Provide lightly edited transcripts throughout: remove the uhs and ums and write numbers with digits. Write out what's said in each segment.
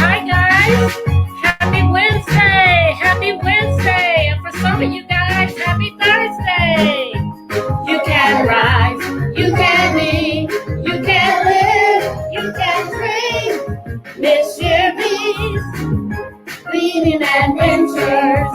Hi guys, happy Wednesday, happy Wednesday, and for some of you guys, happy Thursday. You can rise, you can be, you can live, you can dream. Miss Yearby's Reading Adventures.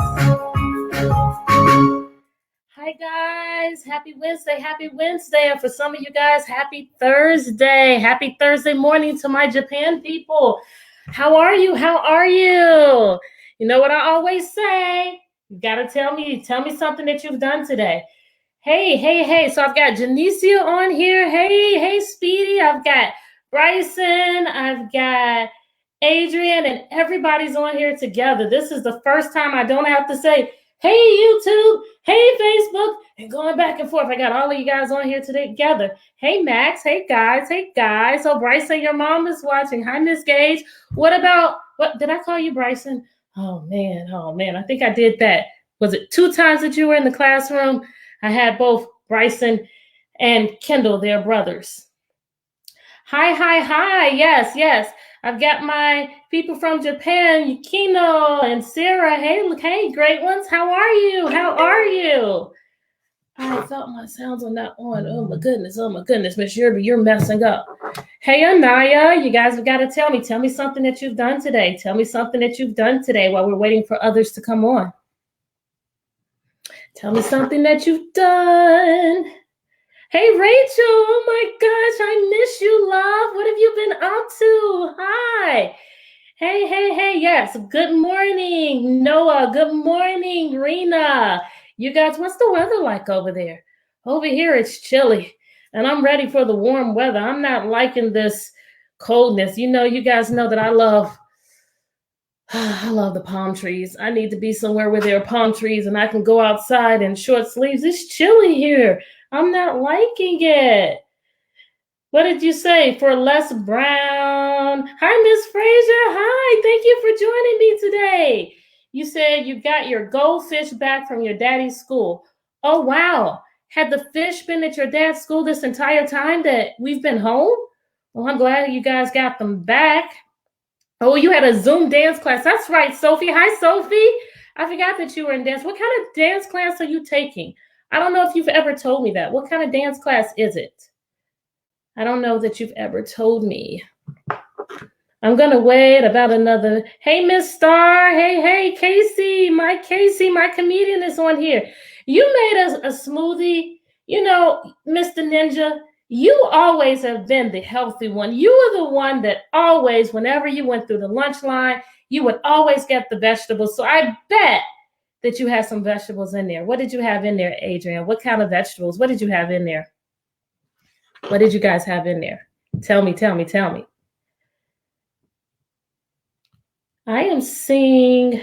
Hi guys, happy Wednesday, and for some of you guys, happy Thursday morning to my Japan people. How are you? You know what I always say, you gotta tell me something that you've done today. Hey, so I've got Janicia on here. Hey, Speedy, I've got Bryson, I've got Adrian, and everybody's on here together. This is the first time I don't have to say, hey, YouTube, hey, Facebook, and going back and forth. I got all of you guys on here together. Hey, Max, hey, guys. So Bryson, your mom is watching. Hi, Miss Gage. What did I call you Bryson? Oh, man, I think I did that. Was it 2 times that you were in the classroom? I had both Bryson and Kendall, their brothers. Hi, yes. I've got my people from Japan, Yukino and Sarah. Hey, great ones. How are you? I thought my sounds are not on. Oh my goodness, Miss Yearby, you're messing up. Hey, Anaya, you guys have got to tell me something that you've done today. Tell me something that you've done today while we're waiting for others to come on. Tell me something that you've done. Hey, Rachel, oh my gosh, I miss you, love. What have you been up to? Hi. Hey, yes. Good morning, Noah. Good morning, Rena. You guys, what's the weather like over there? Over here, it's chilly, and I'm ready for the warm weather. I'm not liking this coldness. You know, you guys know that I love the palm trees. I need to be somewhere where there are palm trees and I can go outside in short sleeves. It's chilly here. I'm not liking it. What did you say? For Les Brown. Hi, Miss Frazier. Hi, thank you for joining me today. You said you got your goldfish back from your daddy's school. Oh, wow. Had the fish been at your dad's school this entire time that we've been home? Well, I'm glad you guys got them back. Oh, you had a Zoom dance class. That's right, Sophie. Hi, Sophie. I forgot that you were in dance. What kind of dance class are you taking? I don't know if you've ever told me that. What kind of dance class is it? I don't know that you've ever told me. I'm going to wait about another. Hey, Miss Star. Hey, Casey, my comedian is on here. You made us a smoothie. You know, Mr. Ninja, you always have been the healthy one. You were the one that always, whenever you went through the lunch line, you would always get the vegetables. So I bet that you had some vegetables in there. What did you have in there, Adrian? What kind of vegetables? What did you have in there? What did you guys have in there? Tell me. I am seeing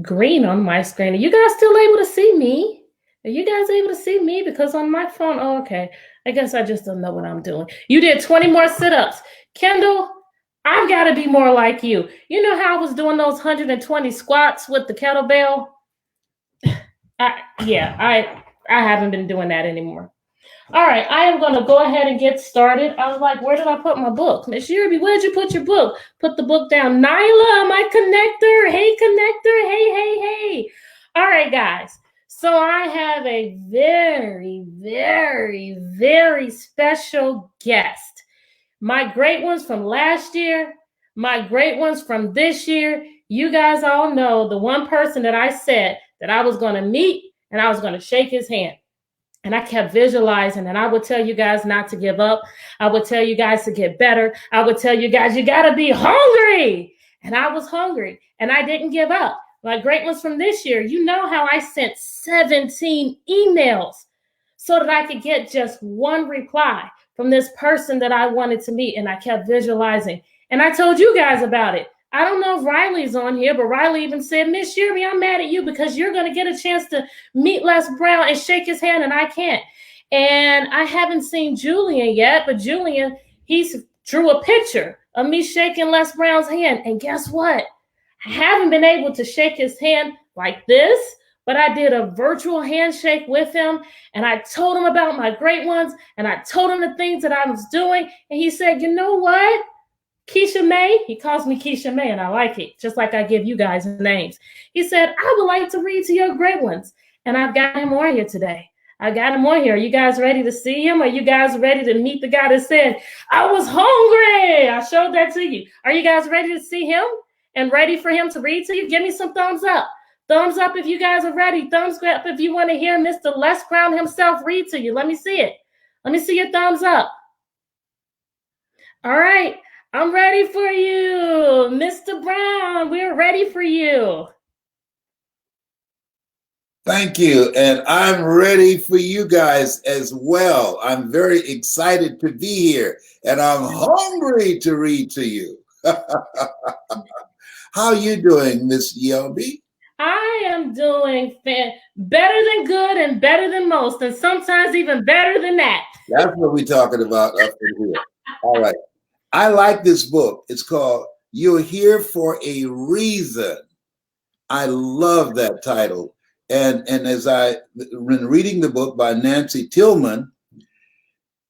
green on my screen. Are you guys still able to see me? Are you guys able to see me? Because on my phone, oh, okay. I guess I just don't know what I'm doing. You did 20 more sit-ups. Kendall, I've got to be more like you. You know how I was doing those 120 squats with the kettlebell? I haven't been doing that anymore. All right, I am going to go ahead and get started. I was like, where did I put my book? Miss Yearby, where did you put your book? Put the book down. Nyla, my connector. Hey, connector. Hey. All right, guys. So I have a very, very, very special guest. My great ones from last year, my great ones from this year. You guys all know the one person that I said that I was going to meet and I was going to shake his hand. And I kept visualizing, and I would tell you guys not to give up. I would tell you guys to get better. I would tell you guys, you got to be hungry. And I was hungry, and I didn't give up. My great ones from this year, you know how I sent 17 emails so that I could get just one reply from this person that I wanted to meet. And I kept visualizing. And I told you guys about it. I don't know if Riley's on here, but Riley even said, Miss Yearby, I'm mad at you because you're going to get a chance to meet Les Brown and shake his hand, and I can't. And I haven't seen Julian yet, but Julian, he's drew a picture of me shaking Les Brown's hand. And guess what? I haven't been able to shake his hand like this, but I did a virtual handshake with him, and I told him about my great ones, and I told him the things that I was doing. And he said, you know what? Keisha May, he calls me Keisha May, and I like it, just like I give you guys names. He said, I would like to read to your great ones. And I've got him on here today. I got him on here. Are you guys ready to see him? Are you guys ready to meet the guy that said, I was hungry? I showed that to you. Are you guys ready to see him and ready for him to read to you? Give me some thumbs up. Thumbs up if you guys are ready. Thumbs up if you want to hear Mr. Les Brown himself read to you. Let me see it. Let me see your thumbs up. All right. I'm ready for you, Mr. Brown. We're ready for you. Thank you. And I'm ready for you guys as well. I'm very excited to be here, and I'm hungry to read to you. How you doing, Miss Yearby? I am doing better than good and better than most, and sometimes even better than that. That's what we're talking about up in here. All right. I like this book. It's called You're Here for a Reason. I love that title. And as I've been reading the book by Nancy Tillman,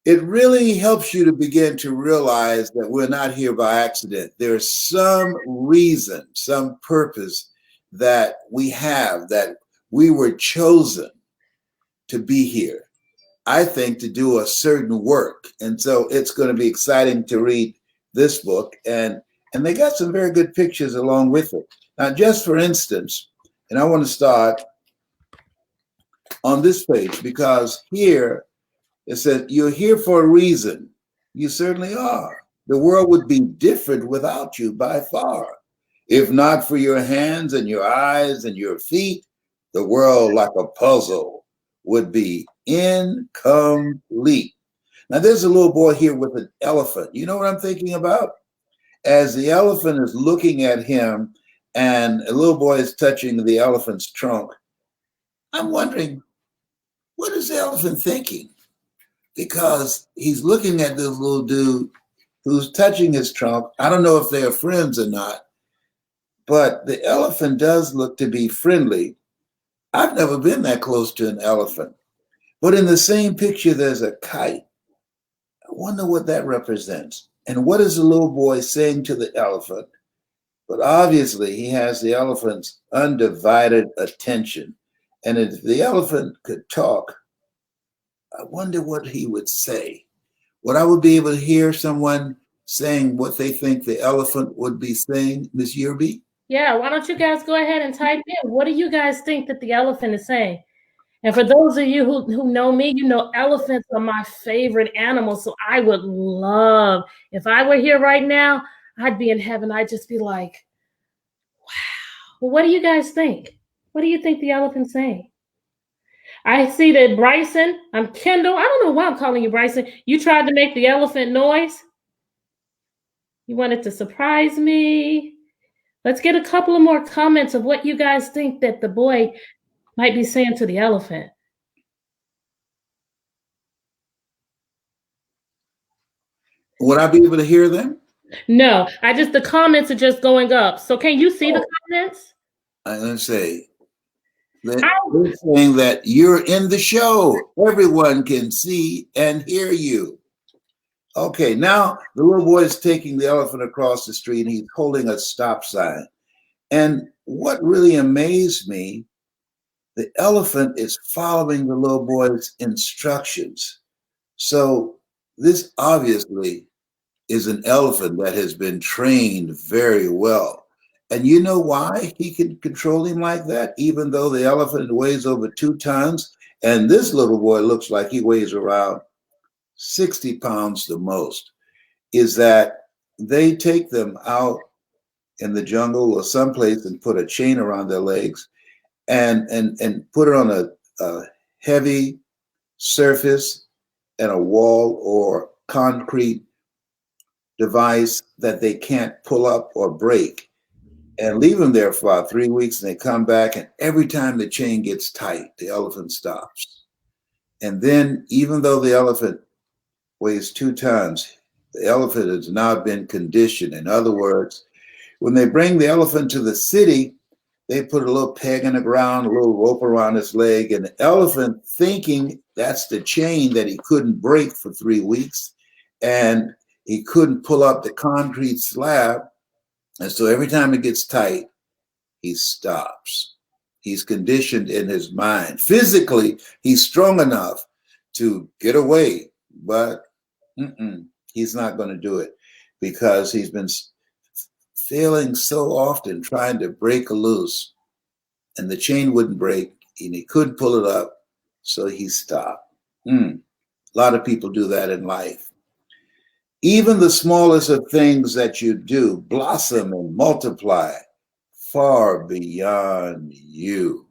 it really helps you to begin to realize that we're not here by accident. There's some reason, some purpose that we have, that we were chosen to be here. I think, to do a certain work. And so it's going to be exciting to read this book. And they got some very good pictures along with it. Now, just for instance, and I want to start on this page, because here it says, you're here for a reason. You certainly are. The world would be different without you by far. If not for your hands and your eyes and your feet, the world, like a puzzle, would be incomplete. Now, there's a little boy here with an elephant. You know what I'm thinking about? As the elephant is looking at him and a little boy is touching the elephant's trunk, I'm wondering, what is the elephant thinking? Because he's looking at this little dude who's touching his trunk. I don't know if they are friends or not, but the elephant does look to be friendly. I've never been that close to an elephant. But in the same picture, there's a kite. I wonder what that represents. And what is the little boy saying to the elephant? But obviously, he has the elephant's undivided attention. And if the elephant could talk, I wonder what he would say. Would I be able to hear someone saying what they think the elephant would be saying, Miss Yearby? Yeah, why don't you guys go ahead and type in, what do you guys think that the elephant is saying? And for those of you who know me, you know elephants are my favorite animal. So I would love, if I were here right now, I'd be in heaven. I'd just be like, wow. Well, what do you guys think? What do you think the elephant's saying? I see that Bryson, I'm Kendall. I don't know why I'm calling you Bryson. You tried to make the elephant noise. You wanted to surprise me. Let's get a couple of more comments of what you guys think that the boy might be saying to the elephant. Would I be able to hear them? No, the comments are just going up. So can you see the comments? Let's say, they're saying that you're in the show. Everyone can see and hear you. Okay, now the little boy is taking the elephant across the street and he's holding a stop sign. And what really amazed me, the elephant is following the little boy's instructions. So this obviously is an elephant that has been trained very well. And you know why he can control him like that, even though the elephant weighs over 2 tons, and this little boy looks like he weighs around 60 pounds the most, is that they take them out in the jungle or someplace and put a chain around their legs and put it on a heavy surface and a wall or concrete device that they can't pull up or break, and leave them there for about 3 weeks, and they come back, and every time the chain gets tight, the elephant stops. And then, even though the elephant weighs 2 tons, the elephant has now been conditioned. In other words, when they bring the elephant to the city, they put a little peg in the ground, a little rope around his leg, and the elephant, thinking that's the chain that he couldn't break for 3 weeks, and he couldn't pull up the concrete slab. And so every time it gets tight, he stops. He's conditioned in his mind. Physically, he's strong enough to get away, but he's not going to do it because he's been failing so often trying to break loose, and the chain wouldn't break, and he couldn't pull it up, so he stopped. A lot of people do that in life. Even the smallest of things that you do blossom and multiply far beyond you.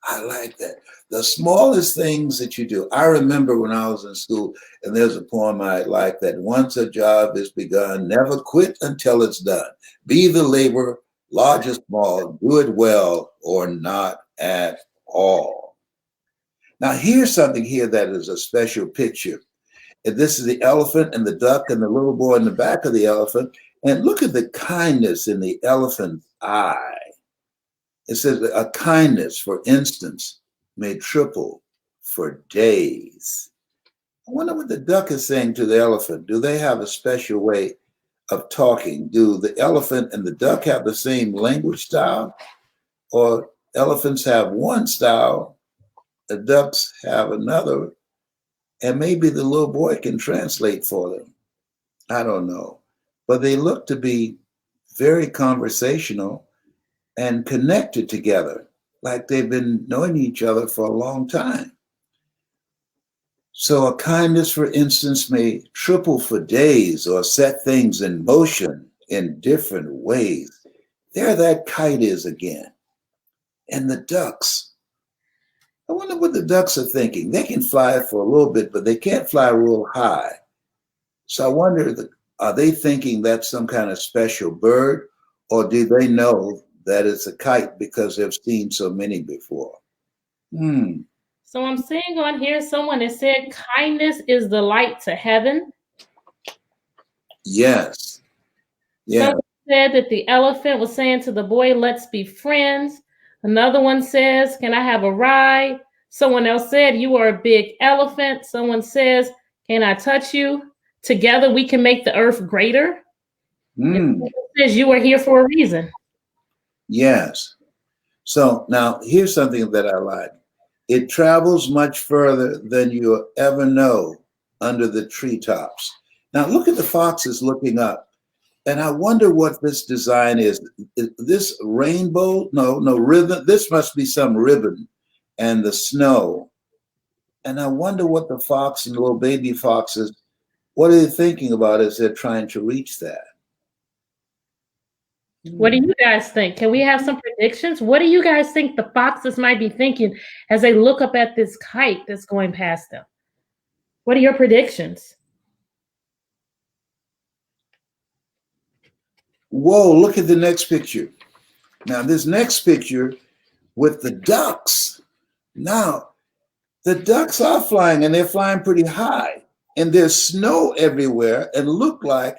I like that. The smallest things that you do. I remember when I was in school, and there's a poem I like that: once a job is begun, never quit until it's done. Be the labor, large or small, do it well or not at all. Now, here's something here that is a special picture. And this is the elephant and the duck and the little boy in the back of the elephant. And look at the kindness in the elephant's eye. It says a kindness, for instance, may triple for days. I wonder what the duck is saying to the elephant. Do they have a special way of talking? Do the elephant and the duck have the same language style? Or elephants have one style, the ducks have another, and maybe the little boy can translate for them? I don't know. But they look to be very conversational and connected together, like they've been knowing each other for a long time. So a kindness, for instance, may triple for days or set things in motion in different ways. There that kite is again. And the ducks. I wonder what the ducks are thinking. They can fly for a little bit, but they can't fly real high. So I wonder, are they thinking that's some kind of special bird, or do they know that it's a kite because they've seen so many before? So I'm seeing on here someone that said kindness is the light to heaven. Yes. Yeah. Someone said that the elephant was saying to the boy, let's be friends. Another one says, can I have a ride? Someone else said, you are a big elephant. Someone says, can I touch you? Together we can make the earth greater. Someone says, you are here for a reason. Yes. So now here's something that I like. It travels much further than you'll ever know under the treetops. Now look at the foxes looking up. And I wonder what this design is. This rainbow? No, ribbon. This must be some ribbon and the snow. And I wonder what the fox and the little baby foxes, what are they thinking about as they're trying to reach that? What do you guys think? Can we have some predictions? What do you guys think the foxes might be thinking as they look up at this kite that's going past them? What are your predictions? Whoa, look at the next picture. Now, this next picture with the ducks. Now, the ducks are flying, and they're flying pretty high. And there's snow everywhere and look like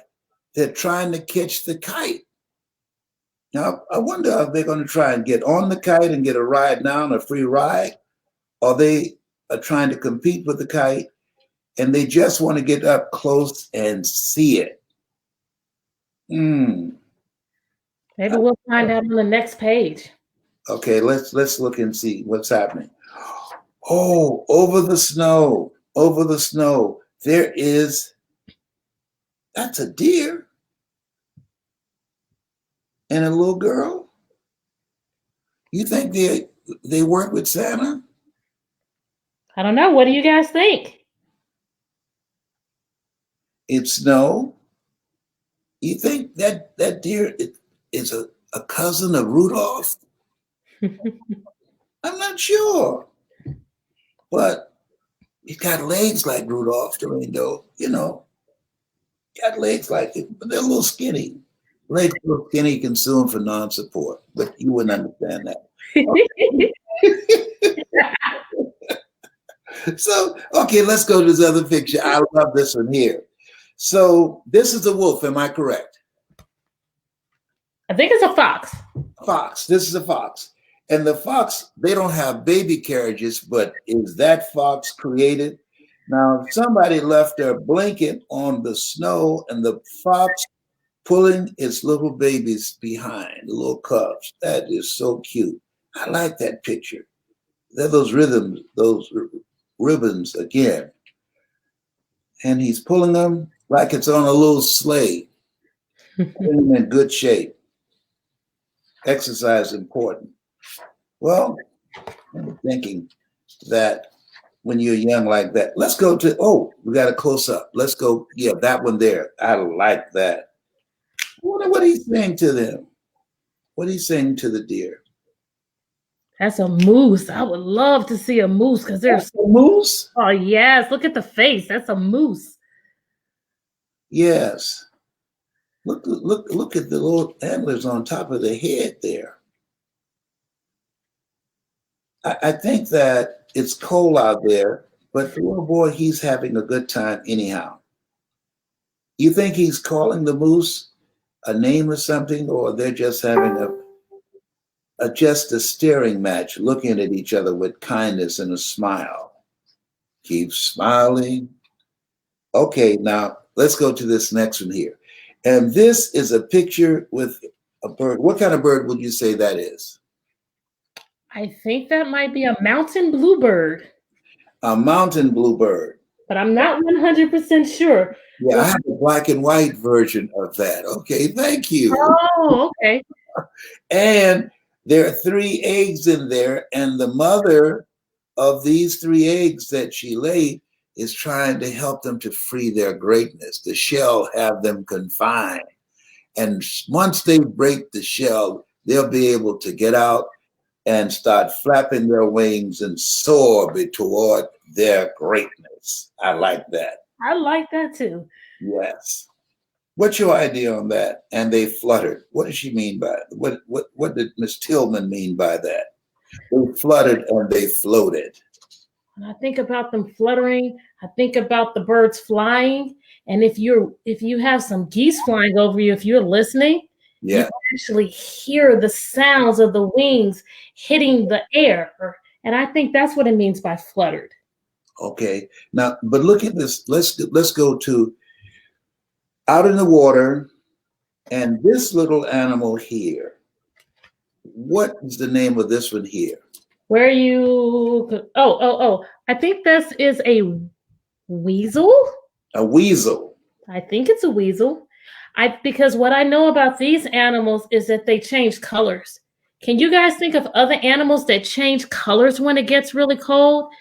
they're trying to catch the kite. Now, I wonder if they're going to try and get on the kite and get a ride down, a free ride, or they are trying to compete with the kite, and they just want to get up close and see it. Maybe we'll find out on the next page. Okay, let's look and see what's happening. Oh, over the snow, there is, that's a deer and a little girl. You think they work with Santa? I don't know. What do you guys think? It's snow. You think that deer is a cousin of Rudolph? I'm not sure. But He's got legs like Rudolph the Red-Nosed, you know, got legs like it, but they're a little skinny. Legs a little skinny, consumed for non-support, but you wouldn't understand that. So, okay, let's go to this other picture. I love this one here. So this is a wolf, am I correct? I think it's a fox. Fox, this is a fox. And the fox, they don't have baby carriages, but is that fox created? Now, somebody left their blanket on the snow and the fox pulling its little babies behind, the little cubs. That is so cute. I like that picture. They're those rhythms, those ribbons again. And he's pulling them like it's on a little sleigh. Putting them in good shape. Exercise is important. Well, I'm thinking that when you're young like that, let's go to, oh, we got a close up. Let's go, yeah, that one there. I like that. I wonder what he's saying to them. What he's saying to the deer. That's a moose. I would love to see a moose because there's a moose. Oh yes, look at the face. That's a moose. Yes. Look at the little antlers on top of the head there. I think that it's cold out there, but the little boy, he's having a good time anyhow. You think he's calling the moose a name or something, or they're just having just a staring match, looking at each other with kindness and a smile. Keep smiling. Okay, now let's go to this next one here. And this is a picture with a bird. What kind of bird would you say that is? I think that might be a mountain bluebird. A mountain bluebird. But I'm not 100% sure. Yeah, I have a black and white version of that. Okay, thank you. Oh, okay. And there are 3 eggs in there, and the mother of these 3 eggs that she laid is trying to help them to free their greatness. The shell have them confined. And once they break the shell, they'll be able to get out and start flapping their wings and soar toward their greatness. I like that. I like that too. Yes. What's your idea on that? And they fluttered. What does she mean by it? What did Miss Tillman mean by that? They fluttered and they floated. When I think about them fluttering, I think about the birds flying. And if you have some geese flying over you, if you're listening, yeah, you can actually hear the sounds of the wings hitting the air. And I think that's what it means by fluttered. Okay. Now, but look at this. Let's go to out in the water, and this little animal here. What is the name of this one here? Where you? Oh! I think this is a weasel. A weasel. I think it's a weasel. Because what I know about these animals is that they change colors. Can you guys think of other animals that change colors when it gets really cold?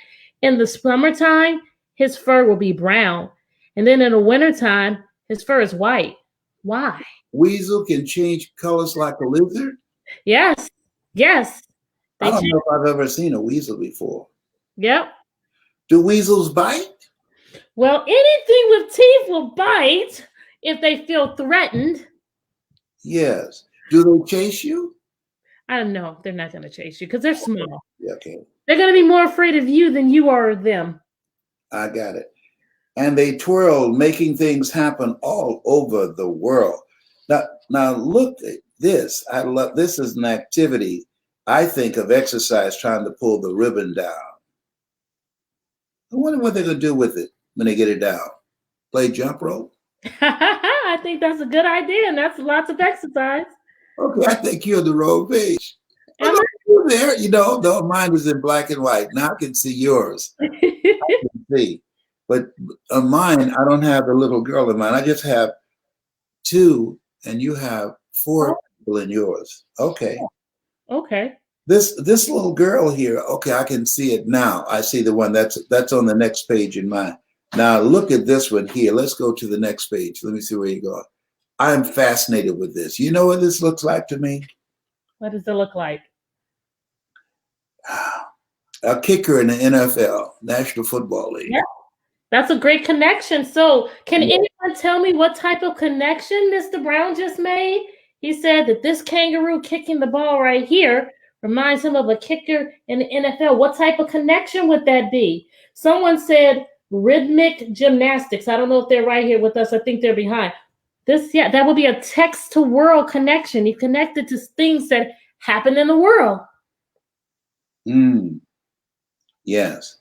In the summertime, his fur will be brown. And then in the wintertime, his fur is white. Why? Weasel can change colors like a lizard? Yes. I don't know if I've ever seen a weasel before. Yep. Do weasels bite? Well, anything with teeth will bite if they feel threatened. Yes. Do they chase you? I don't know. They're not going to chase you because they're small. Okay. They're going to be more afraid of you than you are of them. I got it. And they twirl, making things happen all over the world. Now look at this. I love this is an activity. I think of exercise trying to pull the ribbon down. I wonder what they're going to do with it when they get it down. Play jump rope? I think that's a good idea, and that's lots of exercise. Okay, I think you're on the wrong page. You're there, though mine is in black and white. Now I can see yours. I can see. But on mine, I don't have the little girl in mine. I just have 2, and you have 4 people in yours. Okay. Okay. This little girl here, okay, I can see it now. I see the one that's on the next page in mine. Now look at this one here. Let's go to the next page. Let me see where you go. I'm fascinated with this. You know what this looks like to me? What does it look like? a kicker in the NFL, National Football League. Yeah, that's a great connection. So can Yeah. anyone tell me what type of connection Mr. Brown just made? He said that this kangaroo kicking the ball right here reminds him of a kicker in the NFL. What type of connection would that be? Someone said rhythmic gymnastics. I don't know if they're right here with us. I think they're behind. Yeah, that would be a text to world connection. He connected to things that happen in the world. Yes.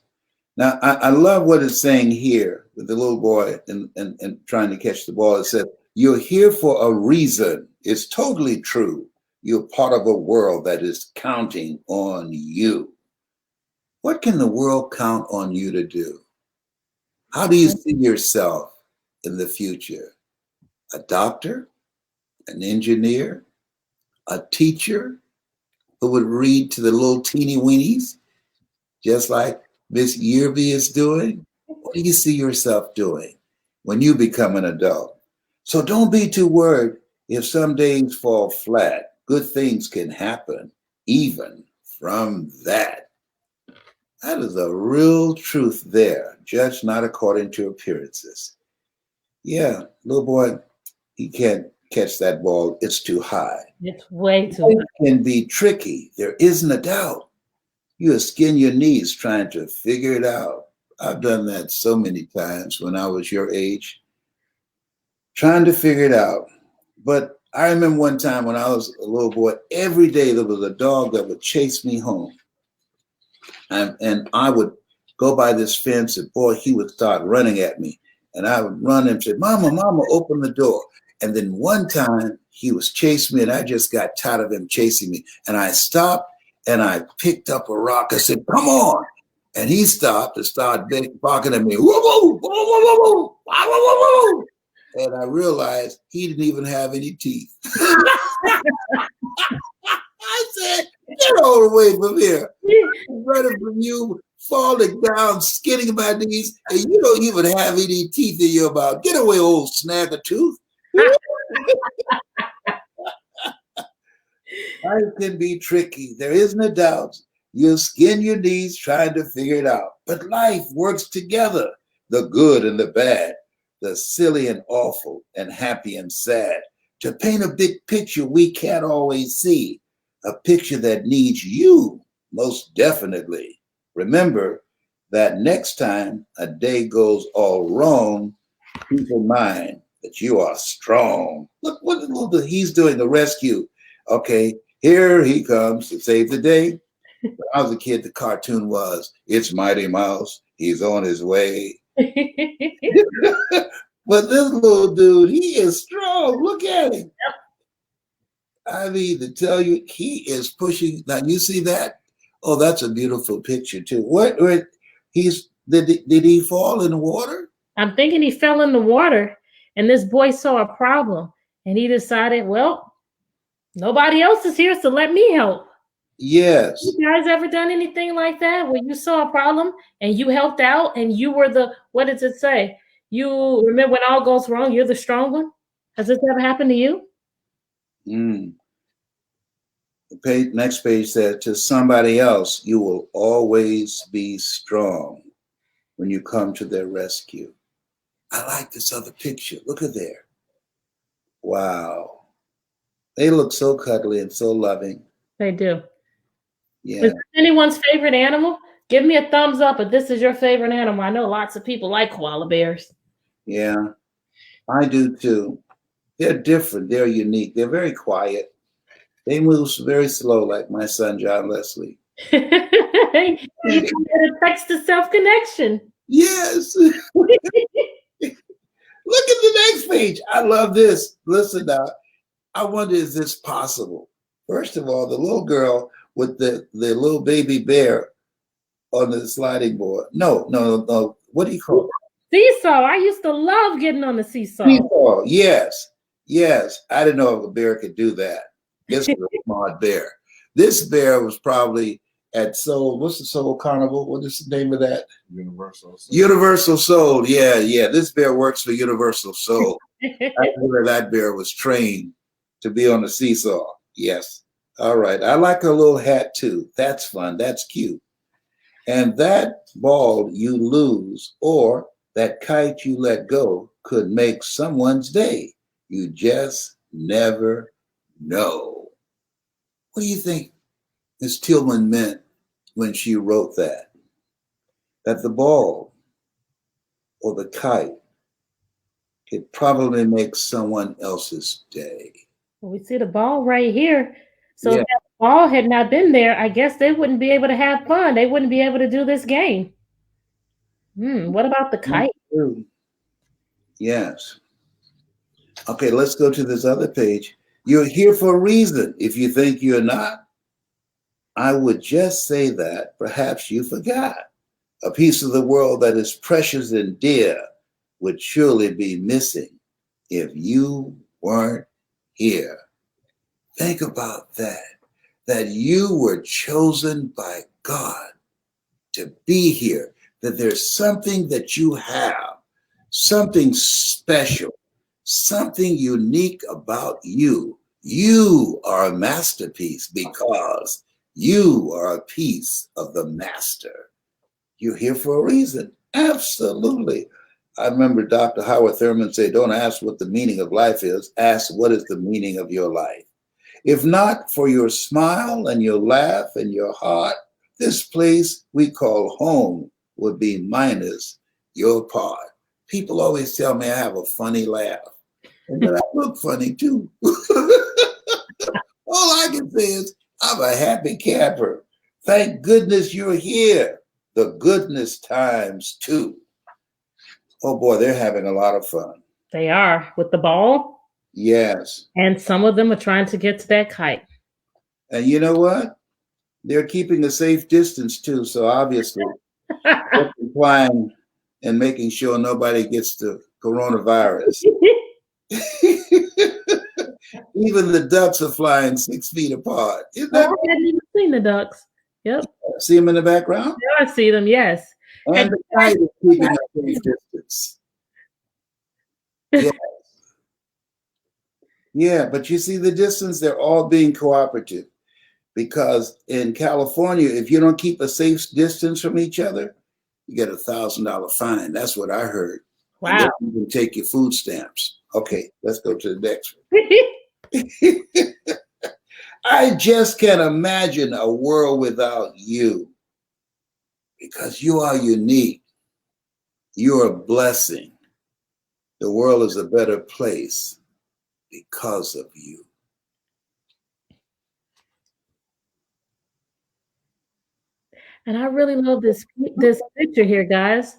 Now, I love what it's saying here with the little boy and trying to catch the ball. It said, you're here for a reason. It's totally true. You're part of a world that is counting on you. What can the world count on you to do? How do you see yourself in the future? A doctor, an engineer, a teacher who would read to the little teeny weenies, just like Miss Yearby is doing? What do you see yourself doing when you become an adult? So don't be too worried if some days fall flat. Good things can happen even from that. That is a real truth there. Judge not according to appearances. Yeah, little boy, he can't catch that ball. It's too high. It's way too high. It can be tricky. There isn't a doubt. You skin your knees trying to figure it out. I've done that so many times when I was your age, trying to figure it out. But I remember one time when I was a little boy, every day there was a dog that would chase me home. And I would go by this fence and boy, he would start running at me. And I would run and say, Mama, Mama, open the door. And then one time he was chasing me and I just got tired of him chasing me. And I stopped and I picked up a rock. I said, come on. And he stopped and started barking at me. Woo, woo, woo, woo, woo, woo, woo, woo. And I realized he didn't even have any teeth. I said, get all the way from here. I'm running from you, falling down, skinning my knees, and you don't even have any teeth in your mouth. Get away, old snag a tooth. Life can be tricky. There isn't a doubt. You'll skin your knees trying to figure it out. But life works together. The good and the bad, the silly and awful, and happy and sad. To paint a big picture we can't always see. A picture that needs you, most definitely. Remember that next time a day goes all wrong, keep in mind that you are strong. Look what he's doing, the rescue. Okay, here he comes to save the day. When I was a kid, the cartoon was, it's Mighty Mouse. He's on his way. But this little dude, he is strong. Look at him. Yep. I mean, to tell you, he is pushing. Now, you see that? Oh, that's a beautiful picture, too. Did he fall in the water? I'm thinking he fell in the water, and this boy saw a problem, and he decided, well, nobody else is here, so let me help. Yes. You guys ever done anything like that where you saw a problem and you helped out and you were what does it say? You remember when all goes wrong, you're the strong one? Has this ever happened to you? The next page said, to somebody else, you will always be strong when you come to their rescue. I like this other picture. Look at there. Wow. They look so cuddly and so loving. They do. Yeah. Is this anyone's favorite animal? Give me a thumbs up if this is your favorite animal. I know lots of people like koala bears. Yeah, I do too. They're different. They're unique. They're very quiet. They move very slow, like my son, John Leslie. You can get a text to self-connection. Yes. Look at the next page. I love this. Listen now. I wonder, is this possible? First of all, the little girl with the little baby bear on the sliding board. No. What do you call it? Seesaw. I used to love getting on the seesaw. Seesaw. Yes. I didn't know if a bear could do that. This was a smart bear. This bear was probably at Seoul. What's the Seoul Carnival? What is the name of that? Universal Soul. Universal Soul. Yeah. This bear works for Universal Soul. That's where that bear was trained to be on the seesaw. Yes. All right. I like her little hat too. That's fun. That's cute. And that ball you lose or that kite you let go could make someone's day. You just never know. What do you think Miss Tillman meant when she wrote that? That the ball or the kite could probably make someone else's day. We see the ball right here. So if Yeah. that ball had not been there, I guess they wouldn't be able to have fun. They wouldn't be able to do this game. What about the kite? Yes. Okay, let's go to this other page. You're here for a reason. If you think you're not, I would just say that perhaps you forgot. A piece of the world that is precious and dear would surely be missing if you weren't here. Think about that you were chosen by God to be here, that there's something that you have, something special, something unique about you. You are a masterpiece because you are a piece of the master. You're here for a reason. Absolutely. I remember Dr. Howard Thurman said, don't ask what the meaning of life is, ask what is the meaning of your life. If not for your smile and your laugh and your heart, this place we call home would be minus your part. People always tell me I have a funny laugh, and that I look funny too. All I can say is I'm a happy camper. Thank goodness you're here. The goodness times two. Oh boy, they're having a lot of fun. They are with the ball. Yes. And some of them are trying to get to that kite. And you know what? They're keeping a safe distance too. So obviously, they're complying and making sure nobody gets the coronavirus. Even the ducks are flying 6 feet apart. Isn't that I hadn't even seen the ducks. Yep. See them in the background? Yeah, I see them, yes. And the kite is keeping a safe distance. Yeah. Yeah, but you see the distance, they're all being cooperative. Because in California, if you don't keep a safe distance from each other, you get $1,000 fine. That's what I heard. Wow. And you can take your food stamps. Okay, let's go to the next one. I just can't imagine a world without you because you are unique. You're a blessing. The world is a better place because of you. And I really love this picture here, guys.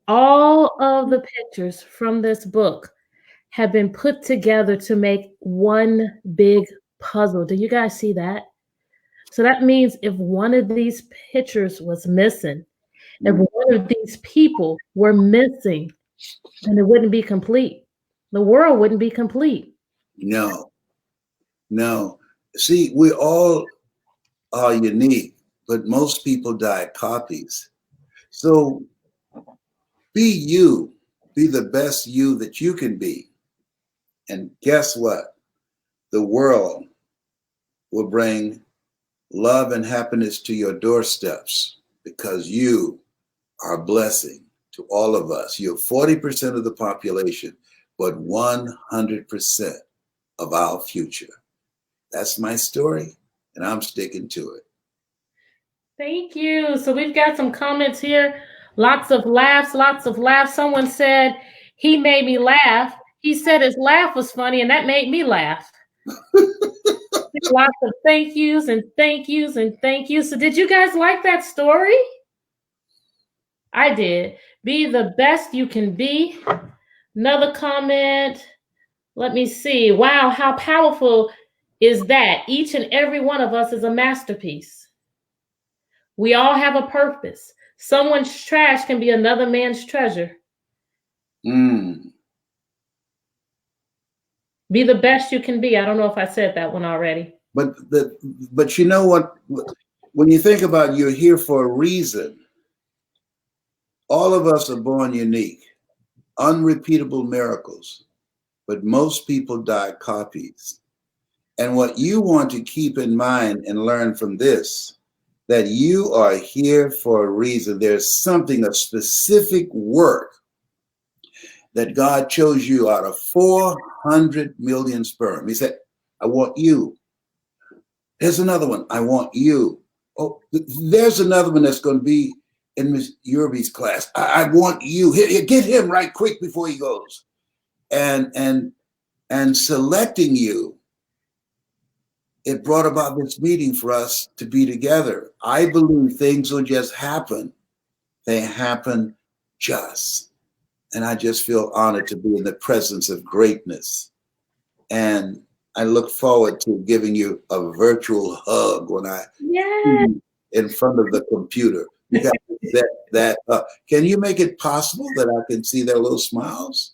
All of the pictures from this book have been put together to make one big puzzle. Do you guys see that? So that means if one of these pictures was missing, if one of these people were missing, then it wouldn't be complete. The world wouldn't be complete. No. See, we all are unique, but most people die copies. So be you, be the best you that you can be. And guess what? The world will bring love and happiness to your doorsteps because you are a blessing to all of us. You're 40% of the population, but 100% of our future. That's my story, and I'm sticking to it. Thank you. So we've got some comments here. Lots of laughs, lots of laughs. Someone said, he made me laugh. He said his laugh was funny, and that made me laugh. Lots of thank yous and thank yous and thank yous. So did you guys like that story? I did. Be the best you can be. Another comment. Let me see. Wow, how powerful is that? Each and every one of us is a masterpiece. We all have a purpose. Someone's trash can be another man's treasure. Be the best you can be. I don't know if I said that one already. But you know what? When you think about you're here for a reason, all of us are born unique, unrepeatable miracles, but most people die copies. And what you want to keep in mind and learn from this that you are here for a reason. There's something, a specific work that God chose you out of 400 million sperm. He said, I want you. There's another one. I want you. Oh, there's another one that's going to be in Miss Yearby's class. I want you. Here, get him right quick before he goes. And selecting you, it brought about this meeting for us to be together. I believe things will just happen. They happen just. And I just feel honored to be in the presence of greatness. And I look forward to giving you a virtual hug when I see you in front of the computer. You got that. Can you make it possible that I can see their little smiles?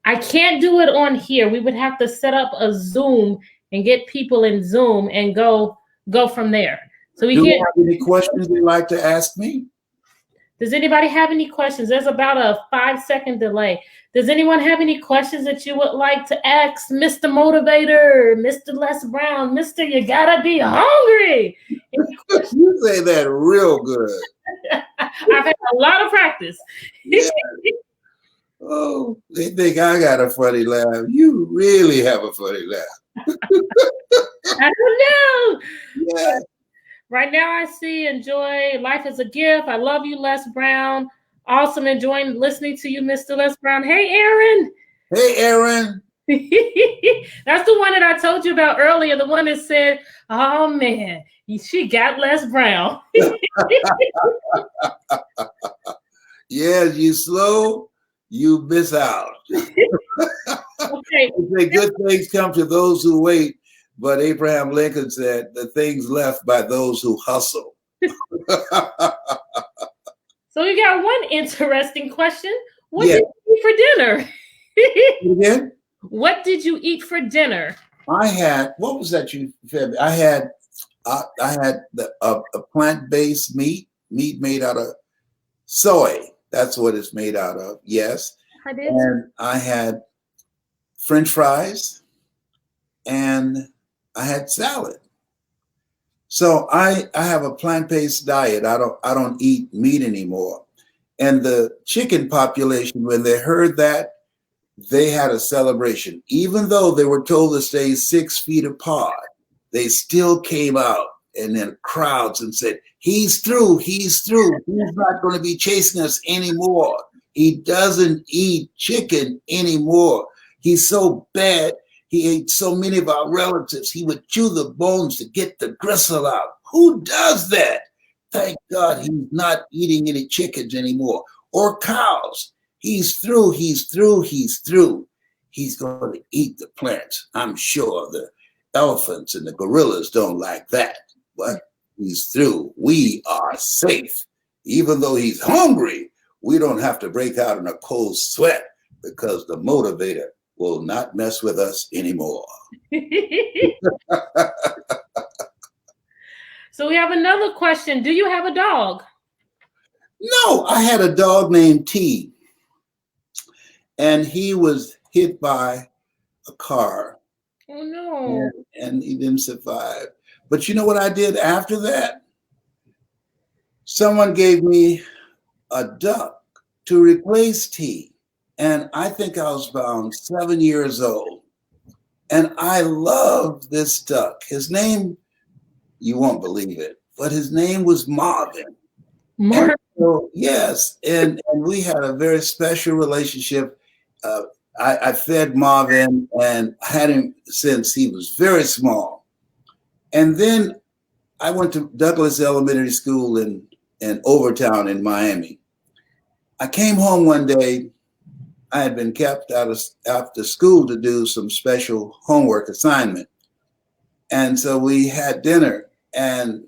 I can't do it on here. We would have to set up a Zoom and get people in Zoom and go from there. So we Do you have any questions you'd like to ask me? Does anybody have any questions? There's about a 5-second delay. Does anyone have any questions that you would like to ask Mr. Motivator, Mr. Les Brown, Mr. You Gotta Be Hungry? You say that real good. I've had a lot of practice. Yeah. Oh, they think I got a funny laugh. You really have a funny laugh. I don't know. Yeah. Right now I see enjoy life as a gift. I love you, Les Brown. Awesome, enjoying listening to you, Mr. Les Brown. Hey, Aaron. Hey, Aaron. That's the one that I told you about earlier, the one that said, oh, man, she got Les Brown. Yeah, you slow, you miss out. Okay. Good things come to those who wait, but Abraham Lincoln said the things left by those who hustle. So we got one interesting question. What did you eat for dinner? Again? What did you eat for dinner? I had, what was that you fed me? I had a plant-based meat made out of soy. That's what it's made out of. Yes. I did. And I had French fries and I had salad. So I have a plant-based diet. I don't eat meat anymore. And the chicken population, when they heard that, they had a celebration. Even though they were told to stay 6 feet apart, they still came out and in crowds and said, he's through, he's through. He's not going to be chasing us anymore. He doesn't eat chicken anymore. He's so bad. He ate so many of our relatives. He would chew the bones to get the gristle out. Who does that? Thank God he's not eating any chickens anymore or cows. He's through, he's through, he's through. He's going to eat the plants. I'm sure the elephants and the gorillas don't like that, but he's through. We are safe. Even though he's hungry, we don't have to break out in a cold sweat because the motivator will not mess with us anymore. So we have another question. Do you have a dog? No, I had a dog named T. And he was hit by a car. Oh, no. And he didn't survive. But you know what I did after that? Someone gave me a duck to replace T. And I think I was around 7 years old. And I loved this duck. His name, you won't believe it, but his name was Marvin. Marvin. So, yes. And we had a very special relationship. I fed Marvin and had him since he was very small. And then I went to Douglas Elementary School in Overtown in Miami. I came home one day. I had been kept after school to do some special homework assignment. And so we had dinner and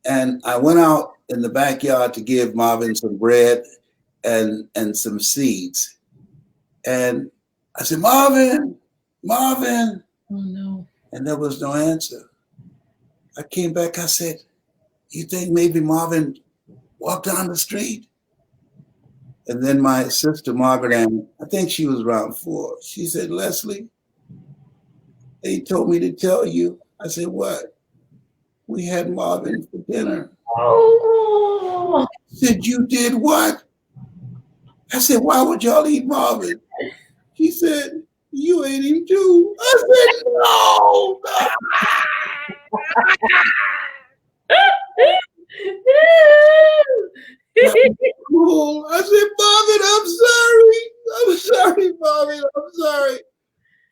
I went out in the backyard to give Marvin some bread and some seeds. And I said, Marvin, Marvin. Oh, no. And there was no answer. I came back, I said, you think maybe Marvin walked down the street? And then my sister, Margaret Ann, I think she was around 4. She said, Leslie, they told me to tell you. I said, what? We had Marvin for dinner. Oh. I said, you did what? I said, why would y'all eat Marvin? She said, you ate him too. I said, no. Cool. I said, Marvin, I'm sorry. I'm sorry, Marvin. I'm sorry.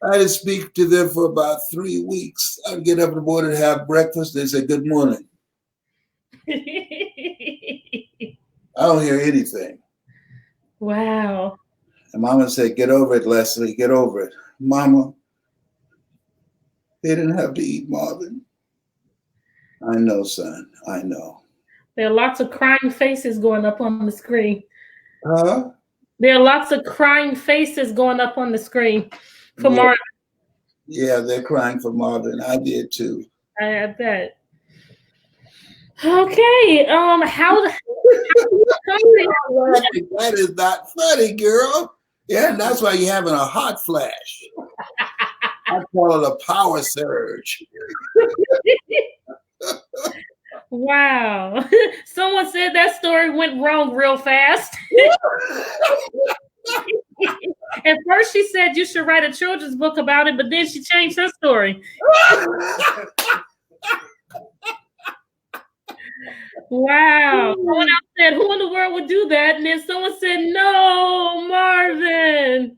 I didn't speak to them for about 3 weeks. I'd get up in the morning and have breakfast. They say, good morning. I don't hear anything. Wow. And Mama said, get over it, Leslie. Get over it. Mama, they didn't have to eat Marvin. I know, son. I know. There are lots of crying faces going up on the screen. Huh? There are lots of crying faces going up on the screen for Marvin. Yeah, they're crying for Marvin. I did too. I bet. Okay. How that is not funny, girl. Yeah, and that's why you're having a hot flash. I call it a power surge. Wow. Someone said that story went wrong real fast. At first she said you should write a children's book about it, but then she changed her story. Wow. Someone else said, who in the world would do that? And then someone said, no, Marvin.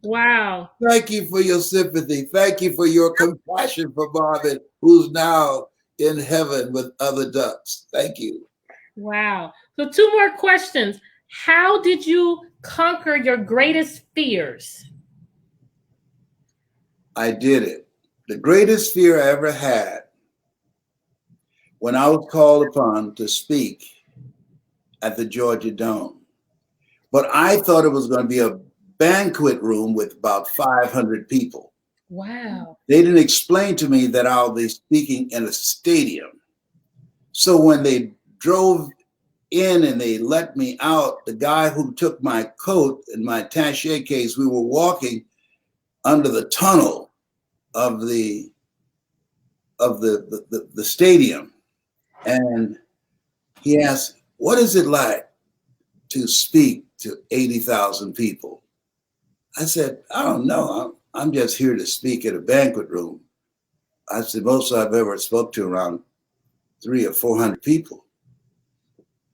Wow. Thank you for your sympathy. Thank you for your compassion for Marvin, who's now in heaven with other ducks. Thank you. Wow. So 2 more questions. How did you conquer your greatest fears? I did it. The greatest fear I ever had when I was called upon to speak at the Georgia Dome. But I thought it was going to be a banquet room with about 500 people. Wow. They didn't explain to me that I'll be speaking in a stadium. So when they drove in and they let me out, the guy who took my coat and my attaché case, we were walking under the tunnel of the stadium. And he asked, what is it like to speak to 80,000 people? I said, I don't know. I'm just here to speak at a banquet room. I said, most I've ever spoke to around 300 or 400 people.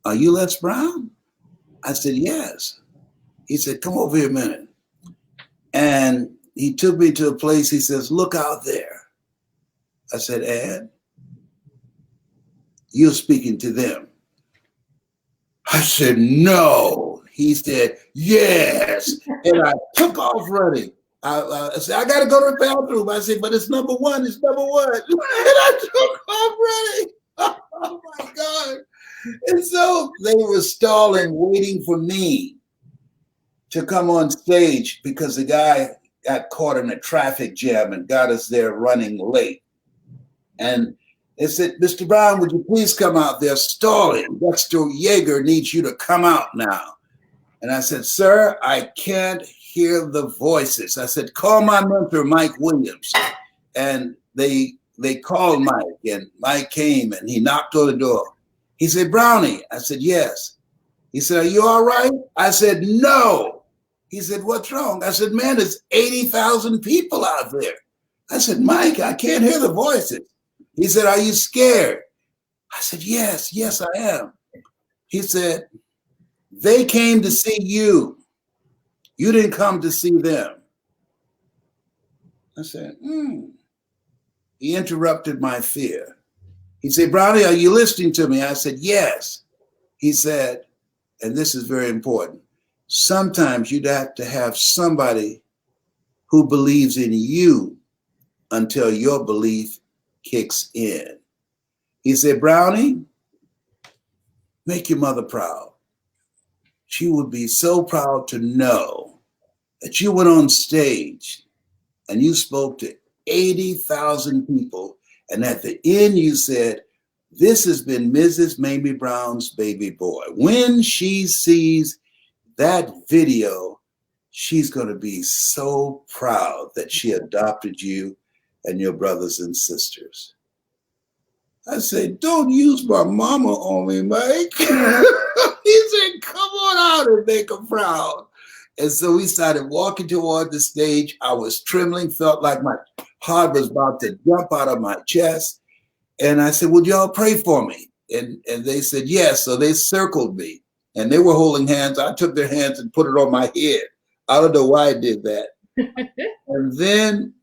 Are you Les Brown? I said, yes. He said, come over here a minute. And he took me to a place. He says, look out there. I said, and? You're speaking to them. I said, no. He said, yes. And I took off running. I said, I got to go to the bathroom. I said, but it's number 1. It's number 1. And I took off running. Oh, my God. And so they were stalling, waiting for me to come on stage because the guy got caught in a traffic jam and got us there running late. And they said, Mr. Brown, would you please come out? They're stalling. Dexter Yeager needs you to come out now. And I said, sir, I can't hear the voices. I said, call my mentor, Mike Williams. And they called Mike, and Mike came and he knocked on the door. He said, Brownie. I said, yes. He said, are you all right? I said, no. He said, what's wrong? I said, man, there's 80,000 people out there. I said, Mike, I can't hear the voices. He said, are you scared? I said, yes, I am. He said, they came to see you. You didn't come to see them. I said, He interrupted my fear. He said, Brownie, are you listening to me? I said, yes. He said, and this is very important, sometimes you'd have to have somebody who believes in you until your belief kicks in. He said, Brownie, make your mother proud. She would be so proud to know that you went on stage and you spoke to 80,000 people. And at the end, you said, this has been Mrs. Mamie Brown's baby boy. When she sees that video, she's going to be so proud that she adopted you and your brothers and sisters. I said, don't use my mama on me, Mike. He said, come on out and make her proud. And so we started walking toward the stage. I was trembling, felt like my heart was about to jump out of my chest. And I said, would y'all pray for me? And they said, yes. So they circled me and they were holding hands. I took their hands and put it on my head. I don't know why I did that. And then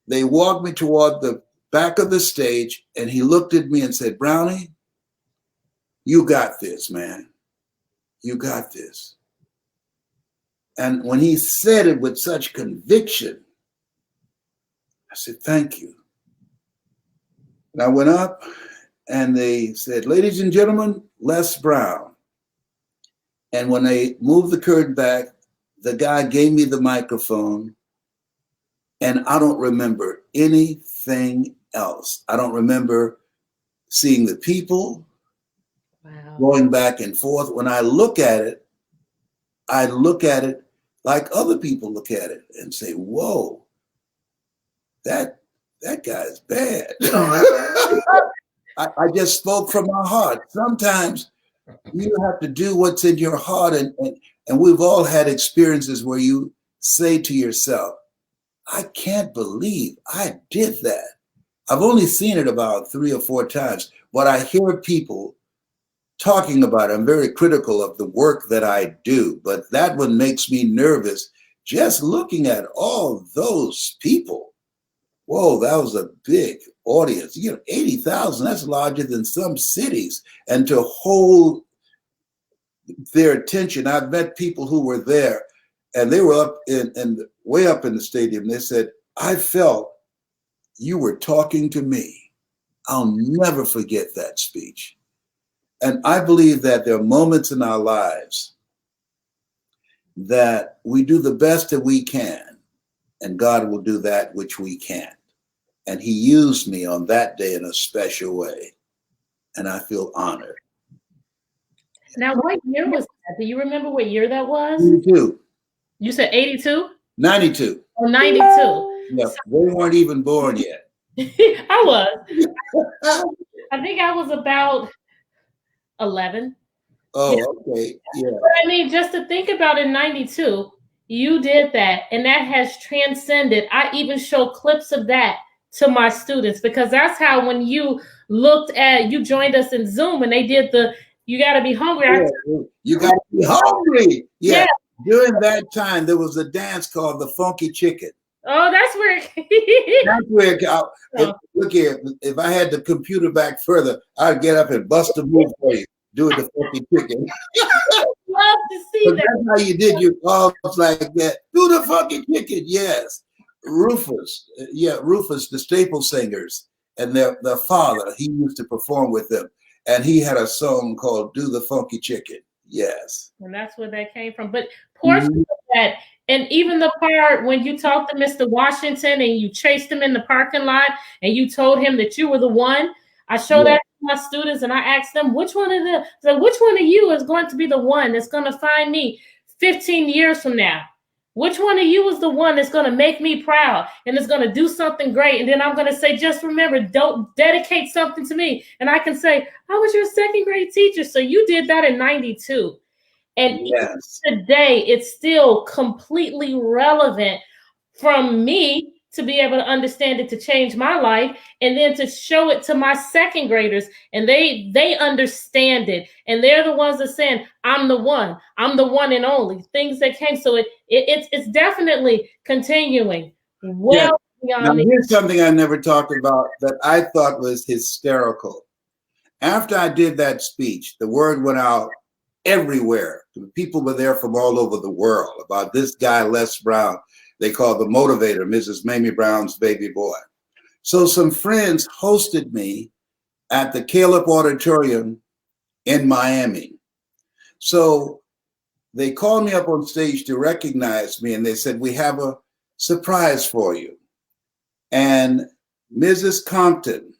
they walked me toward the back of the stage and he looked at me and said, Brownie, you got this, man. You got this. And when he said it with such conviction, I said, thank you. And I went up and they said, ladies and gentlemen, Les Brown. And when they moved the curtain back, the guy gave me the microphone and I don't remember anything else. I don't remember seeing the people, going back and forth. When I look at it like other people look at it and say, whoa, that guy's bad. I just spoke from my heart. Sometimes you have to do what's in your heart. And we've all had experiences where you say to yourself, I can't believe I did that. I've only seen it about 3 or 4 times, but I hear people talking about it. I'm very critical of the work that I do, but that one makes me nervous just looking at all those people. Whoa, that was a big audience. 80,000, that's larger than some cities. And to hold their attention, I've met people who were there and they were up way up in the stadium. They said, I felt you were talking to me. I'll never forget that speech. And I believe that there are moments in our lives that we do the best that we can, and God will do that which we can't. And he used me on that day in a special way. And I feel honored. Now, what year was that? Do you remember what year that was? 92. You said 82? 92. Oh, 92. Yeah, they weren't even born yet. I was. I think I was about 11. Oh, okay. Yeah. But I mean, just to think about in 92, you did that, and that has transcended. I even show clips of that to my students because that's how when you joined us in Zoom and they did you got to be hungry. Yeah, you got to be hungry. Yeah. During that time, there was a dance called the Funky Chicken. Oh, that's where. Look here, if I had the computer back further, I'd get up and bust a move for you, do the Funky Chicken. Love to see that. That's how you did your calls like that. Do the Funky Chicken, yes. Rufus, the Staple Singers, and their father, he used to perform with them. And he had a song called Do the Funky Chicken. Yes. And that's where that came from. But portions of that, and even the part when you talked to Mr. Washington and you chased him in the parking lot and you told him that you were the one, I showed that to my students and I asked them, which one of you is going to be the one that's going to find me 15 years from now? Which one of you is the one that's going to make me proud and is going to do something great? And then I'm going to say, just remember, don't dedicate something to me. And I can say, I was your 2nd grade teacher. So you did that in 92. And yes, today, it's still completely relevant from me to be able to understand it, to change my life, and then to show it to my 2nd graders. And they understand it. And they're the ones that saying, I'm the one and only. Things that came. So it's definitely continuing. Well, now, here's something I never talked about that I thought was hysterical. After I did that speech, the word went out everywhere. People were there from all over the world about this guy, Les Brown. They called the motivator, Mrs. Mamie Brown's baby boy. So some friends hosted me at the Caleb Auditorium in Miami. So they called me up on stage to recognize me and they said, we have a surprise for you. And Mrs. Compton,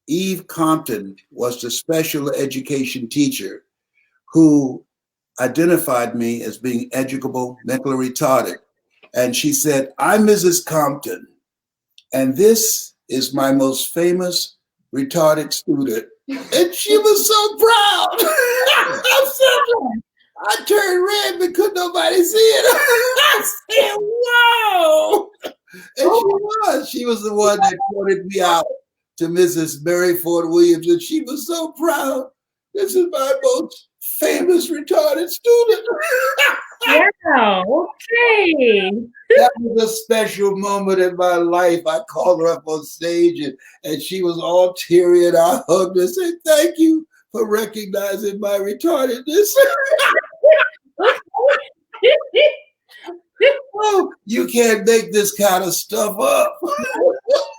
Eve Compton, was the special education teacher who identified me as being educable, mentally retarded. And she said, I'm Mrs. Compton. And this is my most famous retarded student. And she was so proud. I turned red because nobody see it. I said, whoa. And she was the one that pointed me out to Mrs. Mary Ford Williams, and she was so proud. This is my most famous retarded student. Yeah, okay. That was a special moment in my life. I called her up on stage and she was all teary, and I hugged her and said, thank you for recognizing my retardedness. Oh, you can't make this kind of stuff up.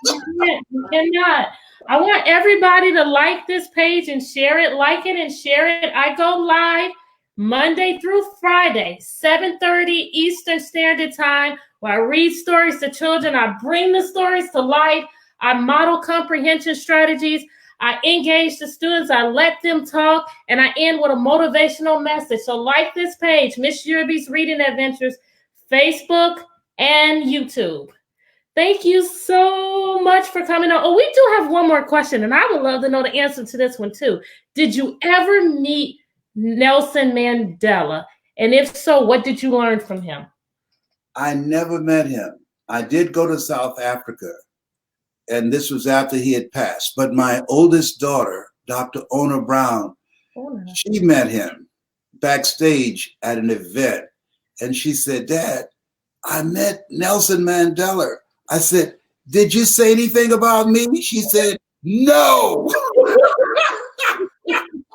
You cannot. I want everybody to like this page and share it, like it and share it. I go live Monday through Friday, 7:30 Eastern Standard Time, where I read stories to children. I bring the stories to life. I model comprehension strategies. I engage the students. I let them talk, and I end with a motivational message. So like this page, Miss Yearby's Reading Adventures, Facebook and YouTube. Thank you so much for coming on. Oh, we do have one more question, and I would love to know the answer to this one too. Did you ever meet Nelson Mandela? And if so, what did you learn from him? I never met him. I did go to South Africa, and this was after he had passed. But my oldest daughter, Dr. Ona Brown, she met him backstage at an event. And she said, Dad, I met Nelson Mandela. I said, did you say anything about me? She said, no.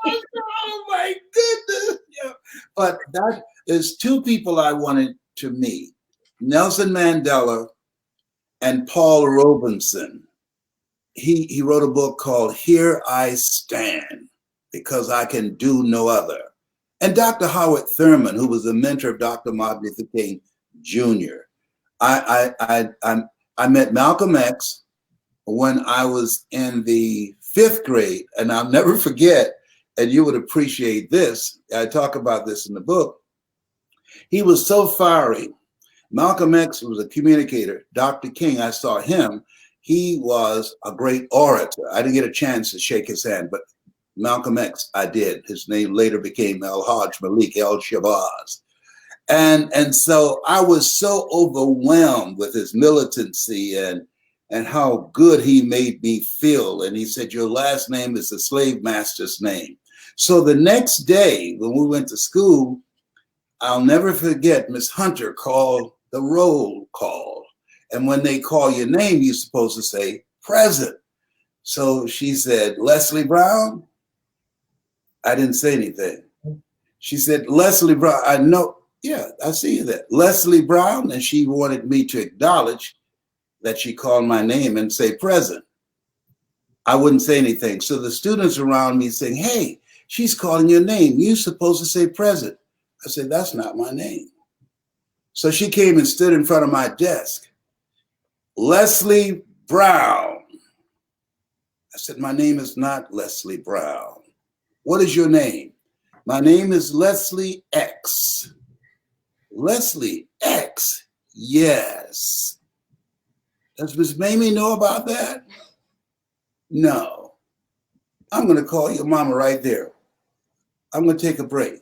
Oh my goodness. Yeah. But that is two people I wanted to meet. Nelson Mandela and Paul Robeson. He wrote a book called Here I Stand, Because I Can Do No Other. And Dr. Howard Thurman, who was a mentor of Dr. Martin Luther King Jr. I met Malcolm X when I was in the 5th grade, and I'll never forget, and you would appreciate this, I talk about this in the book. He was so fiery. Malcolm X was a communicator. Dr. King, I saw him. He was a great orator. I didn't get a chance to shake his hand, but Malcolm X, I did. His name later became El-Hajj Malik El-Shabazz. And so I was so overwhelmed with his militancy and how good he made me feel. And he said, your last name is the slave master's name. So the next day when we went to school, I'll never forget, Miss Hunter called the roll call. And when they call your name, you're supposed to say present. So she said, Leslie Brown. I didn't say anything. She said, Leslie Brown, I know. Yeah, I see you there. Leslie Brown. And she wanted me to acknowledge that she called my name and say present. I wouldn't say anything. So the students around me saying, hey, she's calling your name. You're supposed to say present. I said, that's not my name. So she came and stood in front of my desk. Leslie Brown. I said, my name is not Leslie Brown. What is your name? My name is Leslie X. Leslie X? Yes. Does Miss Mamie know about that? No. I'm going to call your mama right there. I'm going to take a break.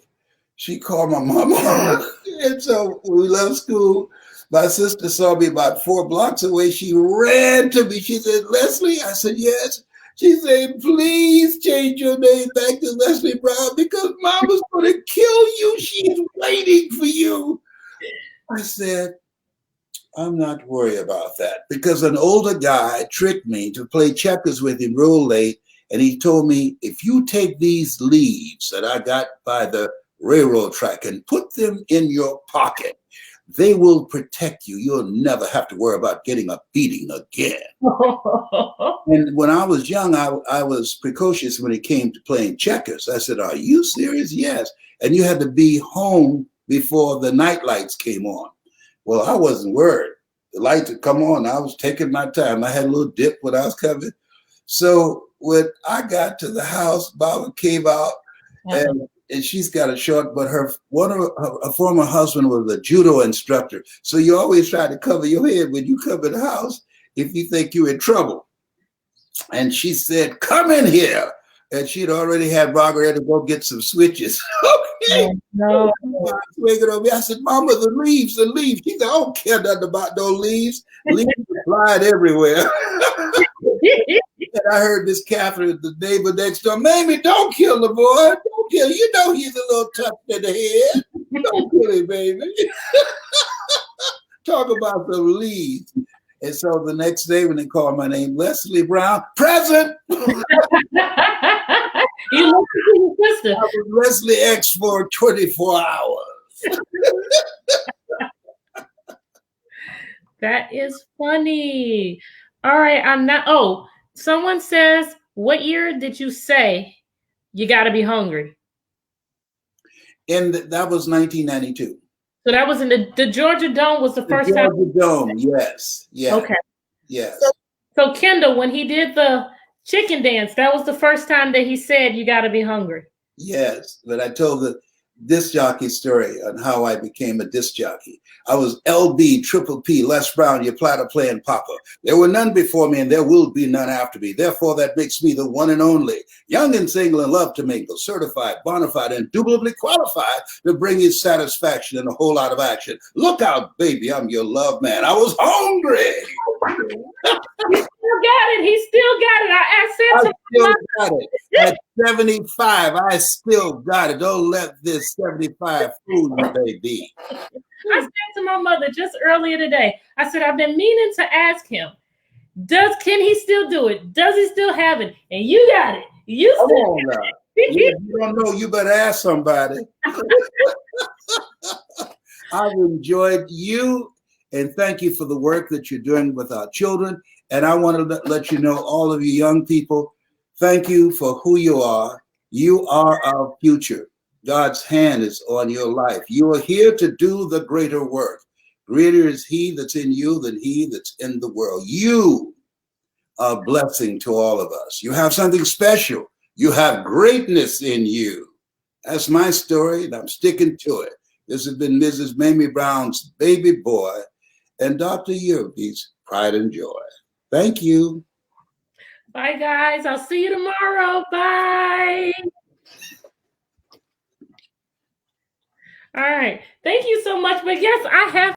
She called my mama. And so we left school. My sister saw me about 4 blocks away. She ran to me. She said, Leslie? I said, yes. She said, please change your name back to Leslie Brown because Mama's going to kill you. She's waiting for you. I said, I'm not worried about that because an older guy tricked me to play checkers with him real late. And he told me, if you take these leaves that I got by the railroad track and put them in your pocket, they will protect you. You'll never have to worry about getting a beating again. And when I was young, I was precocious when it came to playing checkers. I said, are you serious? Yes. And you had to be home before the night lights came on. Well, I wasn't worried. The lights had come on. I was taking my time. I had a little dip when I was coming. So when I got to the house, Baba came out and she's got a short, but her former husband was a judo instructor. So you always try to cover your head when you come in the house. if you think you're in trouble. And she said, come in here. And she'd already had Margarita go get some switches. Okay. Oh, no. Swinging on me. I said, Mama, the leaves. She said, I don't care nothing about no leaves. Leaves are flying everywhere. And I heard Miss Catherine, the neighbor next door, Mamie, don't kill the boy. Don't kill him. You know he's a little touch in the head. Don't kill him, baby. Talk about the leaves. And so the next day when they called my name, Leslie Brown, present. You look at your sister. I was Leslie X for 24 hours. That is funny. All right, I'm not. Oh, someone says, what year did you say you got to be hungry? And that was 1992. So that was in the Georgia Dome was the first Georgia time. Georgia Dome, yes. Yeah. Okay. Yes. So Kendall, when he did the chicken dance, that was the first time that he said you got to be hungry. Yes, but I told the disc jockey story on how I became a disc jockey. I was LB, Triple P, Les Brown, your platter playing Papa. There were none before me, and there will be none after me. Therefore, that makes me the one and only. Young and single and love to mingle, certified, bona fide, indubitably qualified to bring you satisfaction and a whole lot of action. Look out, baby, I'm your love man. I was hungry. He still got it. I still got it. At 75, I still got it. Don't let this 75 fool you, baby. I said to my mother just earlier today, I said, I've been meaning to ask him, can he still do it? Does he still have it? And you got it. You Come still on now. You don't know, you better ask somebody. I've enjoyed you, and thank you for the work that you're doing with our children. And I want to let you know, all of you young people, thank you for who you are. You are our future. God's hand is on your life. You are here to do the greater work. Greater is he that's in you than he that's in the world. You are a blessing to all of us. You have something special. You have greatness in you. That's my story, and I'm sticking to it. This has been Mrs. Mamie Brown's baby boy and Dr. Yearby's pride and joy. Thank you. Bye, guys. I'll see you tomorrow. Bye. All right. Thank you so much. But yes, I have